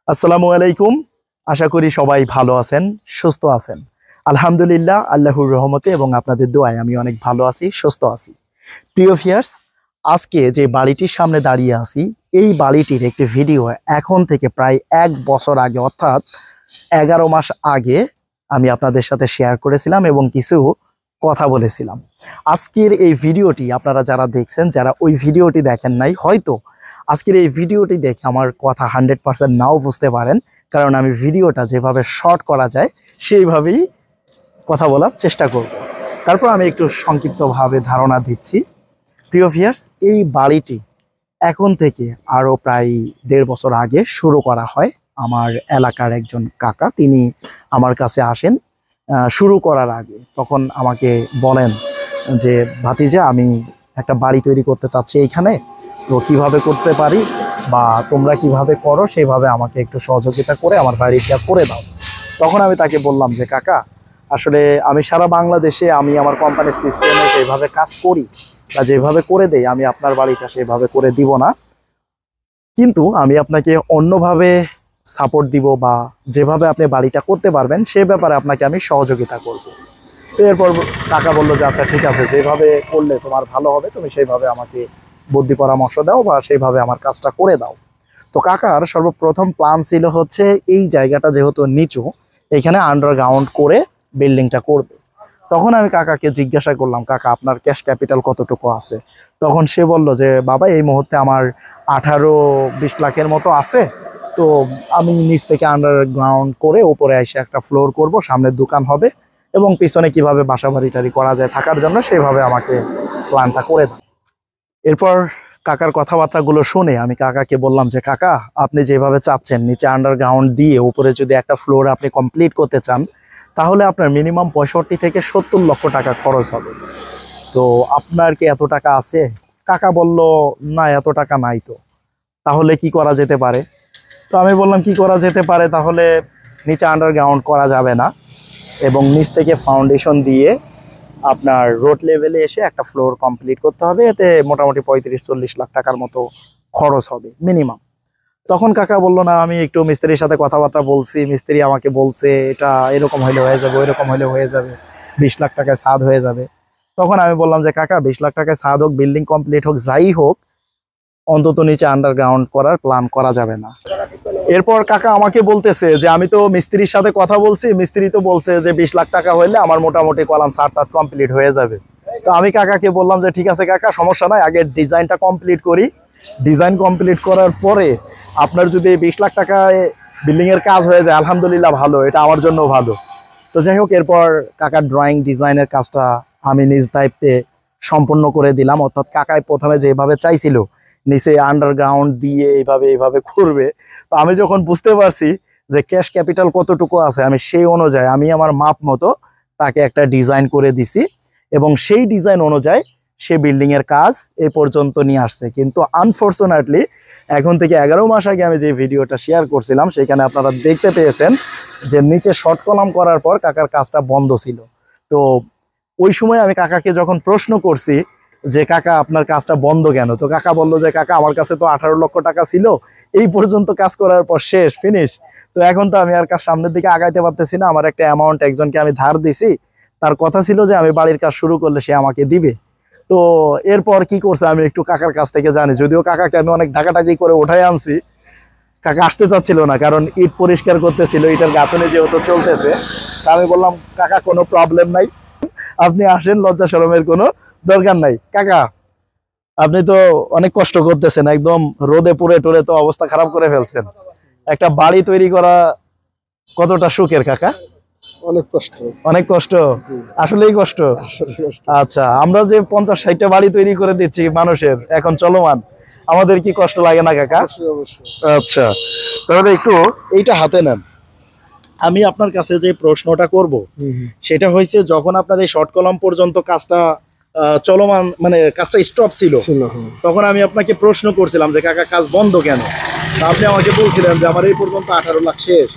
আসসালামু আলাইকুম। আশা করি সবাই ভালো আছেন, সুস্থ আছেন। আলহামদুলিল্লাহ, আল্লাহর রহমতে এবং আপনাদের দোয়ায় আমি অনেক ভালো আছি, সুস্থ আছি। প্রিয় ভিউয়ার্স, আজকে যে বাড়িটির সামনে দাঁড়িয়ে আছি, এই বাড়িটির একটি ভিডিও এখন থেকে প্রায় 1 বছর আগে, অর্থাৎ 11 মাস আগে আমি আপনাদের সাথে শেয়ার করেছিলাম এবং কিছু কথা বলেছিলাম। আজকের এই ভিডিওটি আপনারা যারা দেখছেন, যারা ওই ভিডিওটি দেখেন নাই, হয়তো আজকের এই ভিডিওটি দেখে আমার কথা 100% নাও বুঝতে পারেন, কারণ আমি ভিডিওটা যেভাবে শর্ট করা যায় সেইভাবেই কথা বলার চেষ্টা করব। তারপর আমি একটু সংক্ষিপ্তভাবে ধারণা দিচ্ছি। প্রিয় ভিউয়ার্স, এই বাড়িটি এখন থেকে আরও প্রায় 1.5 বছর আগে শুরু করা হয়। আমার এলাকার একজন কাকা, তিনি আমার কাছে আসেন শুরু করার আগে। তখন আমাকে বলেন যে, ভাতিজা, আমি একটা বাড়ি তৈরি করতে চাচ্ছি এইখানে, তো কিভাবে করতে পারি বা তোমরা কিভাবে করো সেইভাবে আমাকে একটু সহযোগিতা করে আমার বাড়িটা করে দাও। তখন আমি তাকে বললাম যে, কাকা, আসলে আমি সারা বাংলাদেশে আমি আমার কোম্পানির সিস্টেমে যেভাবে কাজ করি বা যেভাবে করে দেই, আমি আপনার বাড়িটা সেভাবে করে দিব না, কিন্তু আমি আপনাকে অন্যভাবে সাপোর্ট দিব বা যেভাবে আপনি বাড়িটা করতে পারবেন সে ব্যাপারে আপনাকে আমি সহযোগিতা করব। তো এরপর কাকা বললো যে, আচ্ছা ঠিক আছে, যেভাবে করলে তোমার ভালো হবে তুমি সেইভাবে আমাকে বুদ্ধি পরামর্শ দাও বা সেইভাবে আমার কাজটা করে দাও। তো কাকার সর্বপ্রথম প্ল্যান ছিল হচ্ছে এই জায়গাটা যেহেতু নিচু, এখানে আন্ডারগ্রাউন্ড করে বিল্ডিংটা করবে। তখন আমি কাকাকে জিজ্ঞাসা করলাম, কাকা, আপনার ক্যাশ ক্যাপিটাল কতটুকু আছে? তখন সে বলল যে, বাবা, এই মুহূর্তে আমার 18-20 লাখের মতো আছে। তো আমি নিচ থেকে আন্ডারগ্রাউন্ড করে উপরে এসে একটা ফ্লোর করব, সামনের দোকান হবে এবং পিছনে কিভাবে বাসা বাড়ি টাড়ি করা যায় থাকার জন্য সেভাবে আমাকে প্ল্যানটা করে দেন। এরপর কাকার কথাবার্তাগুলো শুনে আমি কাকাকে বললাম যে, কাকা, আপনি যেভাবে চাচ্ছেন নিচে আন্ডারগ্রাউন্ড দিয়ে উপরে যদি একটা ফ্লোর আপনি কমপ্লিট করতে চান, তাহলে আপনার মিনিমাম 65 থেকে 70 লক্ষ টাকা খরচ হবে। তো আপনার কি এত টাকা আছে? কাকা বলল, না, এত টাকা নাই। তো তাহলে কি করা যেতে পারে? তো আমি বললাম, কি করা যেতে পারে? তাহলে নিচে আন্ডারগ্রাউন্ড করা যাবে না এবং নিচ থেকে ফাউন্ডেশন দিয়ে আপনার রোড লেভেলে এসে একটা ফ্লোর কমপ্লিট করতে হবে। এতে মোটামুটি 35-40 লাখ টাকার মতো খরচ হবে মিনিমাম। তখন কাকা বলল, না, আমি একটু মিস্ত্রির সাথে কথাবার্তা বলছি, মিস্ত্রি আমাকে বলছে এটা এরকম হইলে হয়ে যাবে, ওইরকম হইলে হয়ে যাবে, 20 লাখ টাকায় ছাদ হয়ে যাবে। তখন আমি বললাম যে, কাকা, 20 লাখ টাকায় ছাদ হোক, বিল্ডিং কমপ্লিট হোক, যাই হোক, অন্তত নিচে আন্ডারগ্রাউন্ড করার প্ল্যান করা যাবে না। এরপর কাকা আমাকে বলতেছে যে, আমি তো মিস্ত্রির সাথে কথা বলছি, মিস্ত্রি তো বলছে যে 20 লাখ টাকা হইলে আমার মোটামুটি কলাম ছাদ কমপ্লিট হয়ে যাবে। তো আমি কাকাকে বললাম যে, ঠিক আছে কাকা, সমস্যা নাই, আগে ডিজাইনটা কমপ্লিট করি। ডিজাইন কমপ্লিট করার পরে আপনার যদি 20 লাখ টাকায় বিল্ডিংয়ের কাজ হয়ে যায়, আলহামদুলিল্লাহ, ভালো, এটা আমার জন্য ভালো। তো যাই হোক, এরপর কাকার ড্রয়িং ডিজাইনের কাজটা আমি নিজ দায়িত্বে সম্পন্ন করে দিলাম। অর্থাৎ কাকায় প্রথমে যেভাবে চাইছিল নিচে আন্ডারগ্রাউন্ড দিয়ে এইভাবে করবে, তো আমি যখন বুঝতে পারছি যে ক্যাশ ক্যাপিটাল কতটুকু আছে, আমি সেই অনুযায়ী আমি আমার মাপ মতো তাকে একটা ডিজাইন করে দিছি এবং সেই ডিজাইন অনুযায়ী সে বিল্ডিংয়ের কাজ এ পর্যন্ত নিয়ে আসছে। কিন্তু আনফর্চুনেটলি এখন থেকে 11 মাস আগে আমি যে ভিডিওটা শেয়ার করছিলাম সেখানে আপনারা দেখতে পেয়েছেন যে নিচে শর্ট কলাম করার পর কাকার কাজটা বন্ধ ছিল। তো ওই সময় আমি কাকাকে যখন প্রশ্ন করছি যে, কাকা, আপনার কাজটা বন্ধ কেন? তো কাকা বললো যে, কাকা, আমার কাছে তো 18 লক্ষ টাকা ছিল, এই পর্যন্ত কাজ করার পর শেষ, ফিনিশ। তো এখন তো আমি আর কাজ সামনের দিকে আগাইতে পারতেছি না। আমার একটা অ্যামাউন্ট একজনকে আমি ধার দিছি, তার কথা ছিল যে আমি বাড়ির কাজ শুরু করলে সে আমাকে দিবে। তো এরপর কি করছে আমি একটু কাকার কাছ থেকে জানি, যদিও কাকাকে আমি অনেক ডাকাডাকি করে উঠাই আনছি। কাকা আসতে চাচ্ছিল না, কারণ ইট পরিষ্কার করতেছিল, ইটের গাঁথনি যেহেতু চলতেছে। তা আমি বললাম, কাকা, কোনো প্রবলেম নাই, আপনি আসেন, লজ্জা শরমের কোনো দরকার নাই। কাকা, আপনি তো অনেক কষ্ট করতেছেন, একদম রোদে পুড়ে টুরে তো অবস্থা খারাপ করে ফেলছেন। একটা বাড়ি তৈরি করা কতটা সুখের কাকা? অনেক কষ্ট, অনেক কষ্ট, আসলেই কষ্ট। আচ্ছা, আমরা যে 50-60টা বাড়ি তৈরি করে দিচ্ছি মানুষের এখন চলমান, আমাদের কি কষ্ট লাগে না কাকা? আচ্ছা, তাহলে একটু এইটা হাতে নেন। আমি আপনার কাছে যে প্রশ্নটা করব সেটা হয়েছে, যখন আপনার এই শর্ট কলাম পর্যন্ত কাজটা চলমান, মানে কাজটা স্টপ ছিল, তখন আমি আপনাকে প্রশ্ন করছিলাম যে, কাকা, কাজ বন্ধ কেন? আপনি আমাকে বলছিলেন যে আমার এই পর্যন্ত 18 লাখ শেষ।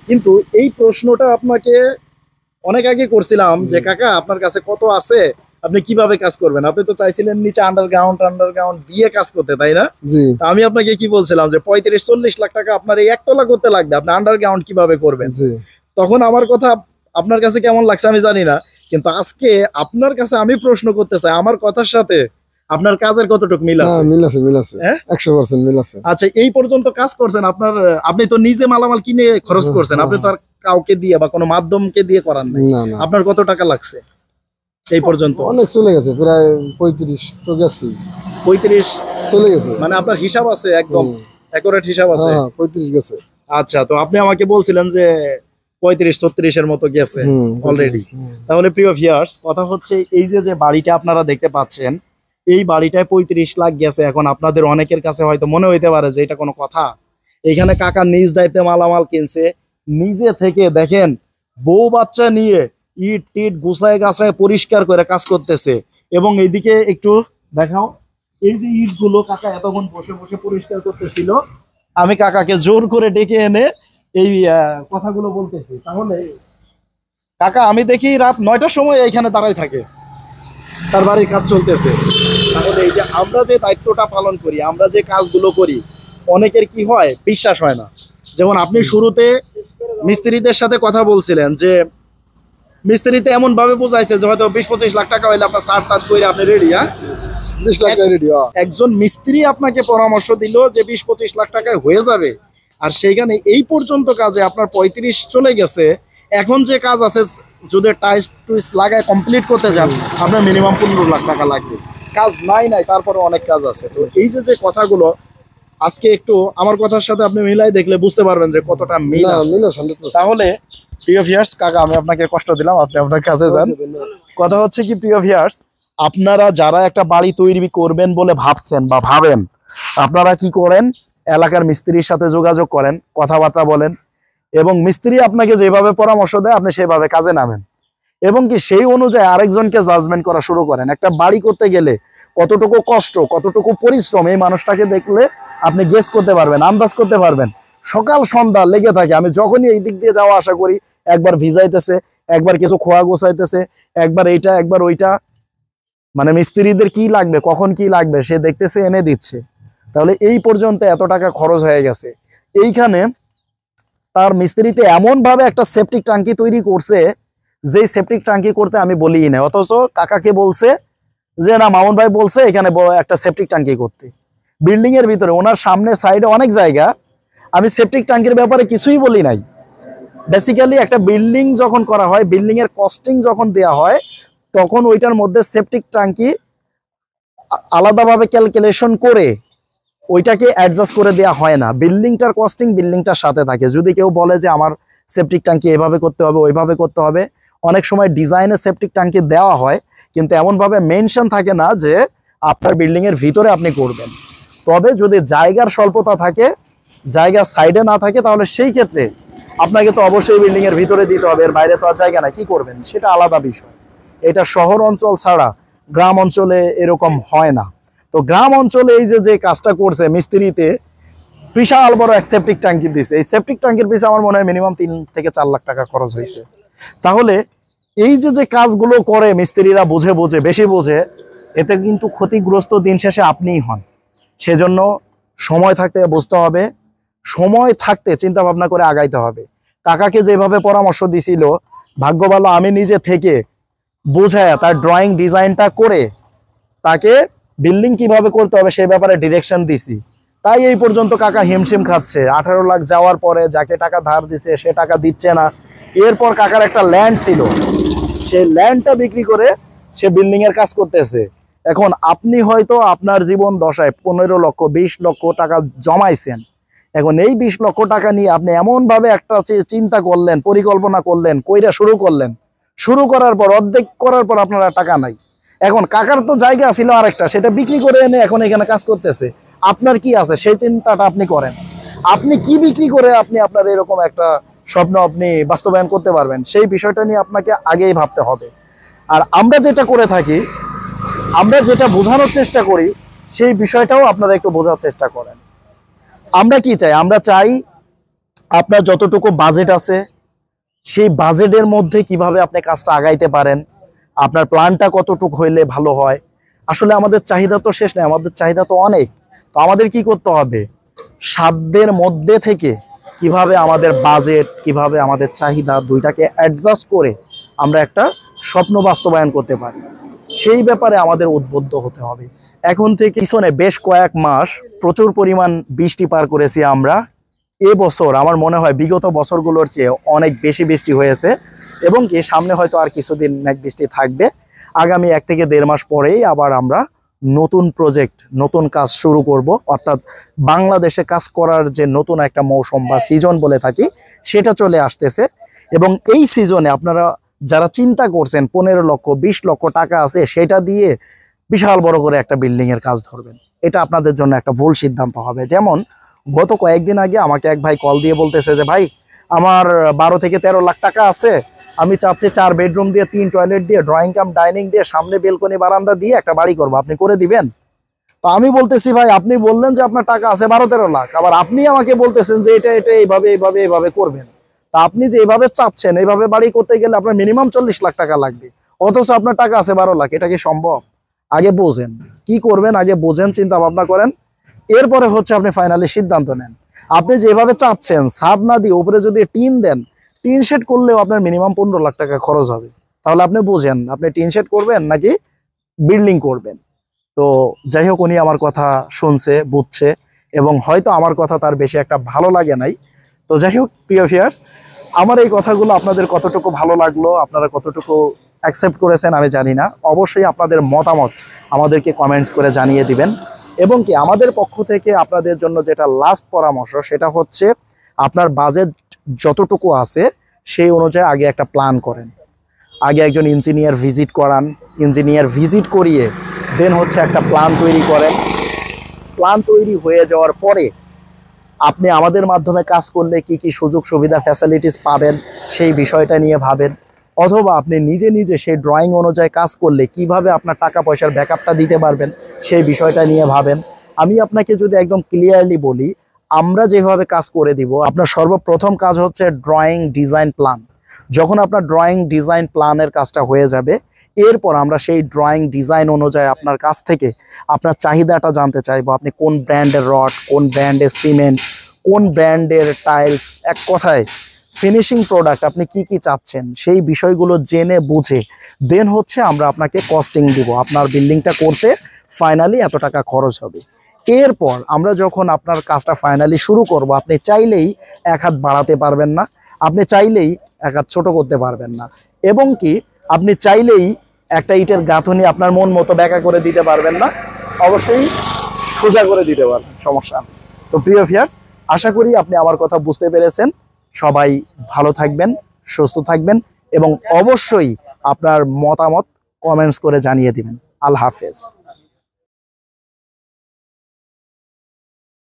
কিন্তু এই প্রশ্নটা আপনাকে অনেক আগে করছিলাম যে, কাকা, আপনার কাছে কত আছে আপনি কিভাবে কাজ করবেন? আপনি তো চাইছিলেন নিচে আন্ডারগ্রাউন্ড দিয়ে কাজ করতে, তাই না? জি আমি আপনাকে কি বলছিলাম যে 35-40 লাখ টাকা আপনার এই একতলা করতে লাগবে, আপনি আন্ডারগ্রাউন্ড কিভাবে করবেন? জি তখন আমার কথা আপনার কাছে কেমন লাগছে আমি জানি না, কিন্তু আজকে আপনার কাছে আমি প্রশ্ন করতে চাই, আমার কথার সাথে আপনার কাজের কতটুকু মিল আছে? মিল আছে হ্যাঁ? 100% মিল আছে। আচ্ছা, এই পর্যন্ত কাজ করছেন, আপনি তো নিজে মালামাল কিনে খরচ করছেন, আপনি তো আর কাউকে দিয়ে বা কোনো মাধ্যমকে দিয়ে করান নাই। না না আপনার কত টাকা লাগছে এই পর্যন্ত? অনেক চলে গেছে, প্রায় 35 তো গেছি, 35 চলে গেছে। মানে আপনার হিসাব আছে, একদম অ্যাকুরেট হিসাব আছে? হ্যাঁ 35 গেছে। আচ্ছা, তো আপনি আমাকে বলছিলেন যে 35-36 এর মতো গেছে অলরেডি। তাহলে প্রিয় ভিউয়ার্স, কথা হচ্ছে এই যে বাড়িটা আপনারা দেখতে পাচ্ছেন, এই বাড়িটায় 35 লাখ গেছে। এখন আপনাদের অনেকের কাছে হয়তো মনে হইতে পারে যে এটা কোনো কথা। এখানে কাকা নিজ দায়িত্বে মালামাল কিনছে, নিজে থেকে দেখেন বউ বাচ্চা নিয়ে ইট টিট গুছায় গাছায় পরিষ্কার করে কাজ করতেছে। এবং এইদিকে একটু দেখাও, এই যে ইটগুলো কাকা এতক্ষণ বসে বসে পরিষ্কার করতেছিল, আমি কাকাকে জোর করে ডেকে এনে এই কথাগুলো বলতেছি। তাহলে কাকা আমি দেখি রাত 9টার সময় এখানে দাঁড়াই থাকে, তার বাড়ির কাজ চলতেছে। তাহলে এই যে আমরা যে দায়িত্বটা পালন করি, আমরা যে কাজগুলো করি, অনেকের কি হয়, বিশ্বাস হয় না। যেমন আপনি শুরুতে মিস্ত্রিদের সাথে কথা বলছিলেন যে মিস্ত্রিতে এমন ভাবে বোঝাইছে যে হয়তো 20-25 লাখ টাকা হইলে আপনার সার তার করে আপনি রেডি। 20 লাখ রেডি। একজন মিস্ত্রি আপনাকে পরামর্শ দিল যে 20-25 লাখ টাকায় হয়ে যাবে, আর সেইখানে এই পর্যন্ত কাজে আপনার 35 চলে গেছে। এখন যে কাজ আছে, যদি টাইস টুইস লাগায় কমপ্লিট করতে যান, আপনার মিনিমাম 15 লাখ টাকা লাগবে। কাজ নাই তারপরে অনেক কাজ আছে। তো এই যে কথাগুলো আজকে একটু আমার কথার সাথে আপনি মিলাই দেখলে বুঝতে পারবেন যে কতটা মিল আছে। তাহলে প্রিয় ভিউয়ার্স, কাকা আমি আপনাকে কষ্ট দিলাম, আপনি আপনার কাছে যান। কথা হচ্ছে কি প্রিয় ভিউয়ার্স, আপনারা যারা একটা বাড়ি তৈরি করবেন বলে ভাবছেন বা ভাবেন, আপনারা কি করেন, এলাকার মিস্ত্রির সাথে যোগাযোগ করেন, কথাবার্তা বলেন, এবং মিস্ত্রি আপনাকে যেভাবে পরামর্শ দেয় আপনি সেভাবে কাজে নামেন, এবং কি সেই অনুযায়ী আরেকজনকে জাজমেন্ট করা শুরু করেন। একটা বাড়ি করতে গেলে কতটুকু কষ্ট, কতটুকু পরিশ্রম, এই মানুষটাকে দেখলে আপনি গেস করতে পারবেন, আন্দাজ করতে পারবেন। সকাল সন্ধ্যা লেগে থাকে। আমি যখনই এই দিক দিয়ে যাওয়া আসা করি, একবার ভিজাইতেছে, একবার কিছু খোয়া গোছাইতেছে, একবার এইটা একবার ওইটা, মানে মিস্ত্রিদের কি লাগবে, কখন কি লাগবে সে দেখতেছে, এনে দিচ্ছে। তাহলে এই পর্যন্ত এত টাকা খরচ হয়ে গেছে। এইখানে তার মিস্ত্রিতে এমন ভাবে একটা সেপটিক ট্যাঙ্কি তৈরি করছে, যে সেপটিক ট্যাঙ্কি করতে আমি বলিই না, অথচ কাকাকে বলছে যে না, মামুন ভাই বলছে এখানে একটা সেপটিক ট্যাঙ্কি করতে। বিল্ডিং এর ভিতরে ওনার সামনে সাইডে অনেক জায়গা, আমি সেপটিক ট্যাঙ্কির ব্যাপারে কিছুই বলি নাই। বেসিক্যালি একটা বিল্ডিং যখন করা হয়, বিল্ডিং এর কস্টিং যখন দেয়া হয়, তখন ওইটার মধ্যে সেপটিক ট্যাঙ্কি আলাদাভাবে ক্যালকুলেশন করে ওইটাকে অ্যাডজাস্ট করে দেওয়া হয় না। বিল্ডিংটার কস্টিং বিল্ডিংটার সাথে থাকে। যদি কেউ বলে যে আমার সেপটিক ট্যাঙ্কি এভাবে করতে হবে, ওইভাবে করতে হবে, অনেক সময় ডিজাইনে সেপটিক ট্যাঙ্কি দেওয়া হয়, কিন্তু এমনভাবে মেনশন থাকে না যে আপনার বিল্ডিংয়ের ভিতরে আপনি করবেন। তবে যদি জায়গার স্বল্পতা থাকে, জায়গার সাইডে না থাকে, তাহলে সেই ক্ষেত্রে আপনাকে তো অবশ্যই বিল্ডিংয়ের ভিতরে দিতে হবে, এর বাইরে তো আর জায়গা নাই, কি করবেন সেটা আলাদা বিষয়। এটা শহর অঞ্চল ছাড়া গ্রাম অঞ্চলে এরকম হয় না। তো গ্রাম অঞ্চলে এই যে কাজটা করছে মিস্ত্রিতে, বিশাল বড় এক সেপটিক ট্যাঙ্কি দিছে। এই সেপটিক ট্যাঙ্কির পিছনে আমার মনে হয় মিনিমাম 3 থেকে 4 লাখ টাকা খরচ হয়েছে। তাহলে এই যে কাজগুলো করে মিস্ত্রিরা বুঝে বুঝে, বেশি বুঝে, এতে কিন্তু ক্ষতিগ্রস্ত দিন শেষে আপনিই হন। সেজন্য সময় থাকতে বুঝতে হবে, সময় থাকতে চিন্তা ভাবনা করে আগাইতে হবে। কাকাকে যেভাবে পরামর্শ দিছিল, ভাগ্য ভালো আমি নিজে থেকে বুঝায় তার ড্রয়িং ডিজাইনটা করে তাকে বিল্ডিং কিভাবে করতে হবে সেই ব্যাপারে ডিরেকশন দিছি। তাই এই পর্যন্ত কাকা হিমশিম খাচ্ছে। 18 লাখ যাওয়ার পরে যাকে টাকা ধার দিছে সে টাকা দিচ্ছে না। এরপর কাকার একটা ল্যান্ড ছিল, সেই ল্যান্ডটা বিক্রি করে সে বিল্ডিং এর কাজ করতেছে। এখন আপনি হয়তো আপনার জীবন দশায় 15 লক্ষ 20 লক্ষ টাকা জমাইছেন। এখন এই 20 লক্ষ টাকা নিয়ে আপনি এমন ভাবে একটা চিন্তা করলেন, পরিকল্পনা করলেন, কইরা শুরু করলেন, শুরু করার পর অর্ধেক করার পর আপনার টাকা নাই। এখন কাকার তো জায়গা ছিল আরেকটা, সেটা বিক্রি করে এনে এখন এখানে কাজ করতেছে। আপনার কি আছে সেই চিন্তাটা আপনি করেন। আপনি কি বিক্রি করে আপনি আপনার এরকম একটা স্বপ্ন আপনি বাস্তবায়ন করতে পারবেন, সেই বিষয়টা নিয়ে আপনাকে আগেই ভাবতে হবে। আর আমরা যেটা করে থাকি, আমরা যেটা বোঝানোর চেষ্টা করি, সেই বিষয়টাও আপনারা একটু বোঝার চেষ্টা করেন। আমরা কি চাই? আমরা চাই আপনার যতটুকু বাজেট আছে সেই বাজেটের মধ্যে কিভাবে আপনি কাজটা আগাইতে পারেন, আপনার প্ল্যানটা কতটুকু হইলে ভালো হয়। আসলে আমাদের চাহিদা তো শেষ নেই, আমাদের চাহিদা তো অনেক। তো আমাদের কি করতে হবে, সাধ্যের মধ্যে থেকে কিভাবে আমাদের বাজেট, কিভাবে আমাদের চাহিদা দুইটাকে অ্যাডজাস্ট করে আমরা একটা স্বপ্ন বাস্তবায়ন করতে পারি, সেই ব্যাপারে আমাদের উদ্বুদ্ধ হতে হবে। এখন থেকে পিছনে বেশ কয়েক মাস প্রচুর পরিমাণ বৃষ্টি পার করেছি আমরা। এবছর আমার মনে হয় বিগত বছরগুলোর চেয়ে অনেক বেশি বৃষ্টি হয়েছে, এবং কি সামনে হয়তো আর কিছুদিন মেঘ বৃষ্টি থাকবে। আগামী 1 থেকে 1.5 মাস পরেই আবার আমরা নতুন প্রজেক্ট, নতুন কাজ শুরু করব। অর্থাৎ বাংলাদেশে কাজ করার যে নতুন একটা মৌসুম বা সিজন বলে থাকি, সেটা চলে আসতেছে। এবং এই সিজনে আপনারা যারা চিন্তা করছেন 15 লক্ষ 20 লক্ষ টাকা আছে, সেটা দিয়ে বিশাল বড় করে একটা বিল্ডিং এর কাজ ধরবেন, এটা আপনাদের জন্য একটা ভুল সিদ্ধান্ত হবে। যেমন গত কয়েকদিন আগে আমাকে এক ভাই কল দিয়ে বলতেছে যে ভাই, আমার 12 থেকে 13 লাখ টাকা আছে, আমি চাচ্ছি 4 বেডরুম দিয়ে 3 টয়লেট দিয়ে ড্রয়িং কাম ডাইনিং দিয়ে সামনে বেলকনি বারান্দা দিয়ে একটা বাড়ি করবো, আপনি করে দিবেন? তো আমি বলতেছি ভাই, আপনি বললেন যে আপনার টাকা আছে 12-13 লাখ, আবার আপনি আমাকে বলতেছেন যে এটা এটা এইভাবে এইভাবে এইভাবে করবেন। তা আপনি যে এইভাবে চাচ্ছেন, এইভাবে বাড়ি করতে গেলে আপনার মিনিমাম 40 লাখ টাকা লাগবে, অথচ আপনার টাকা আছে 12 লাখ। এটা কি সম্ভব? আগে বোঝেন কি করবেন, আগে বোঝেন, চিন্তা ভাবনা করেন, এরপরে হচ্ছে আপনি ফাইনালি সিদ্ধান্ত নেন। আপনি যেভাবে চাচ্ছেন, ছাদ না দিয়ে উপরে যদি টিন দেন, টিন শেড করলেও আপনার মিনিমাম 15 লাখ টাকা খরচ হবে। তাহলে আপনি বুঝেন আপনি টিন শেড করবেন নাকি বিল্ডিং করবেন। তো যাই হোক, উনি আমার কথা শুনছে, বুঝছে, এবং হয়তো আমার কথা তার বেশি একটা ভালো লাগে নাই। তো যাই হোক প্রিয় ভিউয়ার্স, আমার এই কথাগুলো আপনাদের কতটুকু ভালো লাগলো, আপনারা কতটুকু অ্যাকসেপ্ট করেছেন আমি জানি না। অবশ্যই আপনাদের মতামত আমাদেরকে কমেন্টস করে জানিয়ে দিবেন। এবং কি আমাদের পক্ষ থেকে আপনাদের জন্য যেটা লাস্ট পরামর্শ, সেটা হচ্ছে আপনার বাজেট যতটুকু আছে সেই অনুযায়ী আগে একটা প্ল্যান করেন। আগে একজন ইঞ্জিনিয়ার ভিজিট করান, ইঞ্জিনিয়ার ভিজিট করিয়ে দেন হচ্ছে একটা প্ল্যান তৈরি করেন। প্ল্যান তৈরি হয়ে যাওয়ার পরে আপনি আমাদের মাধ্যমে কাজ করলে কি কি সুযোগ সুবিধা ফ্যাসিলিটিস পাবেন সেই বিষয়টা নিয়ে ভাবেন। অথবা আপনি নিজে নিজে সেই ড্রয়িং অনুযায়ী কাজ করলে কিভাবে আপনার টাকা পয়সার ব্যাকআপটা দিতে পারবেন সেই বিষয়টা নিয়ে ভাবেন। আমি আপনাকে যদি একদম ক্লিয়ারলি বলি, আমরা যেভাবে কাজ করে দিব, আপনার সর্বপ্রথম কাজ হচ্ছে ড্রয়িং ডিজাইন প্ল্যান। যখন আপনার ড্রয়িং ডিজাইন প্ল্যানের কাজটা হয়ে যাবে, এরপর আমরা সেই ড্রয়িং ডিজাইন অনুযায়ী আপনার কাছ থেকে আপনার চাহিদাটা জানতে চাইবো। আপনি কোন ব্র্যান্ডের রড, কোন ব্র্যান্ডের সিমেন্ট, কোন ব্র্যান্ডের টাইলস, এক কথায় ফিনিশিং প্রোডাক্ট আপনি কি কি চাচ্ছেন, সেই বিষয়গুলো জেনে বুঝে দেন হচ্ছে আমরা আপনাকে কস্টিং দিব। আপনার বিল্ডিংটা করতে ফাইনালি এত টাকা খরচ হবে। এরপর আমরা যখন আপনার কাজটা ফাইনালি শুরু করব, আপনি চাইলেই এক হাত বাড়াতে পারবেন না, আপনি চাইলেই এক হাত ছোট করতে পারবেন না, এবং কি আপনি চাইলেই একটা ইটের গাঁথুনি আপনার মন মতো ব্যাকা করে দিতে পারবেন না, অবশ্যই সোজা করে দিতে পারবেন, সমস্যা নেই। তো প্রিয় ভিউয়ার্স, আশা করি আপনি আমার কথা বুঝতে পেরেছেন। সবাই ভালো থাকবেন, সুস্থ থাকবেন, এবং অবশ্যই আপনার মতামত কমেন্টস করে জানিয়ে দিবেন। আল্লাহ হাফেজ।